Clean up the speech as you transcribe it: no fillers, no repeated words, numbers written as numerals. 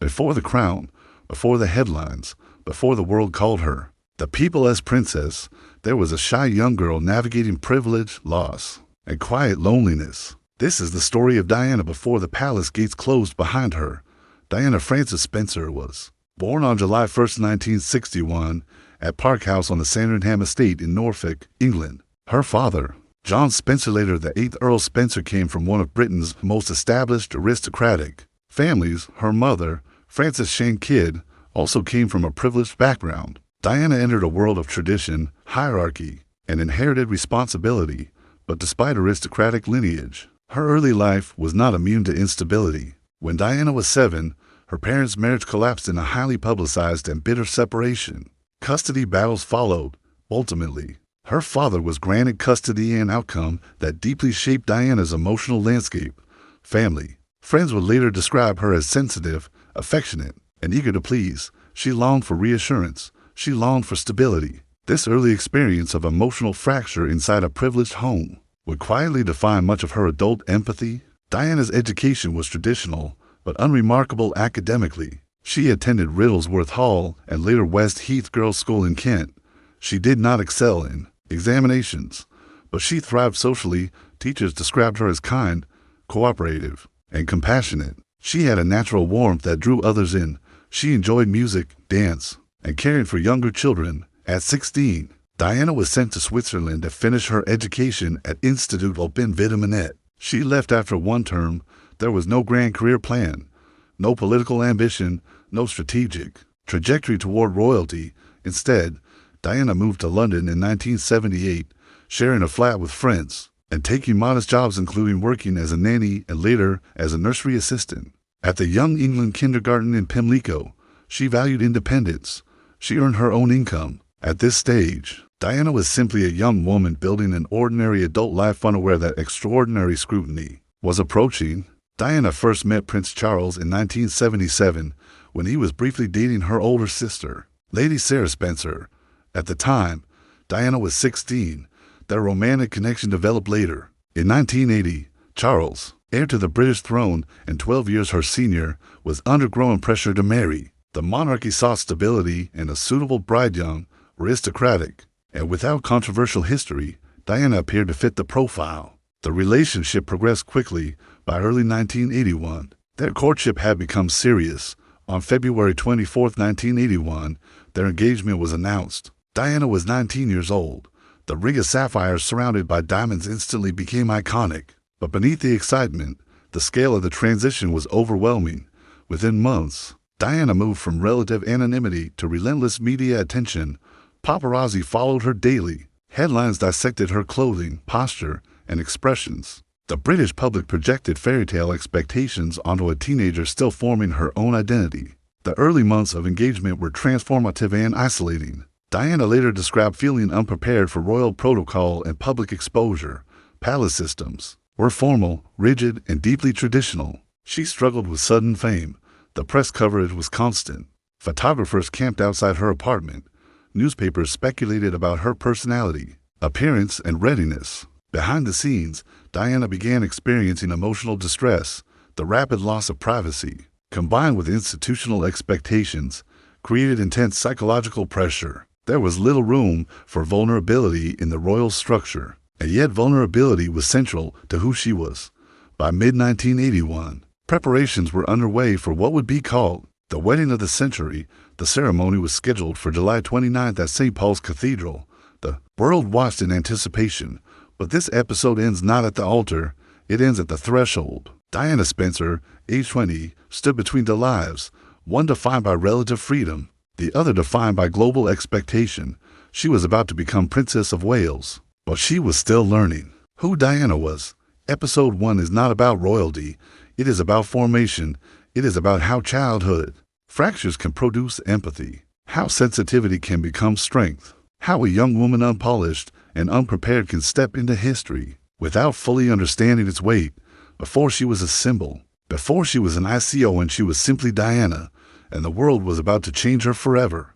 Before the crown, before the headlines, before the world called her the people's princess, there was a shy young girl navigating privilege, loss, and quiet loneliness. This is the story of Diana before the palace gates closed behind her. Diana Frances Spencer was born on July 1, 1961, at Park House on the Sandringham estate in Norfolk, England. Her father, John Spencer, later the 8th Earl Spencer, came from one of Britain's most established aristocratic families. Her mother, Frances Shane Kidd, also came from a privileged background. Diana entered a world of tradition, hierarchy, and inherited responsibility, but despite aristocratic lineage, her early life was not immune to instability. When Diana was 7, her parents' marriage collapsed in a highly publicized and bitter separation. Custody battles followed. Ultimately, her father was granted custody, an outcome that deeply shaped Diana's emotional landscape. Family. Friends would later describe her as sensitive, affectionate, and eager to please. She longed for reassurance. She longed for stability. This early experience of emotional fracture inside a privileged home would quietly define much of her adult empathy. Diana's education was traditional, but unremarkable academically. She attended Riddlesworth Hall and later West Heath Girls' School in Kent. She did not excel in examinations, but she thrived socially. Teachers described her as kind, cooperative, and compassionate. She had a natural warmth that drew others in. She enjoyed music, dance, and caring for younger children. At 16, Diana was sent to Switzerland to finish her education at Institut Open Vitaminet. She left after one term. There was no grand career plan, no political ambition, no strategic trajectory toward royalty. Instead, Diana moved to London in 1978, sharing a flat with friends and taking modest jobs, including working as a nanny and later as a nursery assistant. At the Young England Kindergarten in Pimlico, she valued independence. She earned her own income. At this stage, Diana was simply a young woman building an ordinary adult life, unaware that extraordinary scrutiny was approaching. Diana first met Prince Charles in 1977 when he was briefly dating her older sister, Lady Sarah Spencer. At the time, Diana was 16. Their romantic connection developed later. In 1980, Charles, heir to the British throne and 12 years her senior, was under growing pressure to marry. The monarchy sought stability and a suitable bride, young, aristocratic, and without controversial history. Diana appeared to fit the profile. The relationship progressed quickly. By early 1981, their courtship had become serious. On February 24, 1981, their engagement was announced. Diana was 19 years old. The ring of sapphires surrounded by diamonds instantly became iconic. But beneath the excitement, the scale of the transition was overwhelming. Within months, Diana moved from relative anonymity to relentless media attention. Paparazzi followed her daily. Headlines dissected her clothing, posture, and expressions. The British public projected fairytale expectations onto a teenager still forming her own identity. The early months of engagement were transformative and isolating. Diana later described feeling unprepared for royal protocol and public exposure. Palace systems were formal, rigid, and deeply traditional. She struggled with sudden fame. The press coverage was constant. Photographers camped outside her apartment. Newspapers speculated about her personality, appearance, and readiness. Behind the scenes, Diana began experiencing emotional distress. The rapid loss of privacy, combined with institutional expectations, created intense psychological pressure. There was little room for vulnerability in the royal structure, and yet vulnerability was central to who she was. By mid-1981, preparations were underway for what would be called the wedding of the century. The ceremony was scheduled for July 29th at St. Paul's Cathedral. The world watched in anticipation, but this episode ends not at the altar, it ends at the threshold. Diana Spencer, age 20, stood between two lives, one defined by relative freedom, the other defined by global expectation. She was about to become Princess of Wales, but she was still learning who Diana was. Episode 1 is not about royalty, it is about formation. It is about how childhood fractures can produce empathy, how sensitivity can become strength, how a young woman unpolished and unprepared can step into history without fully understanding its weight. Before she was a symbol, before she was an ICO, and she was simply Diana, and the world was about to change her forever.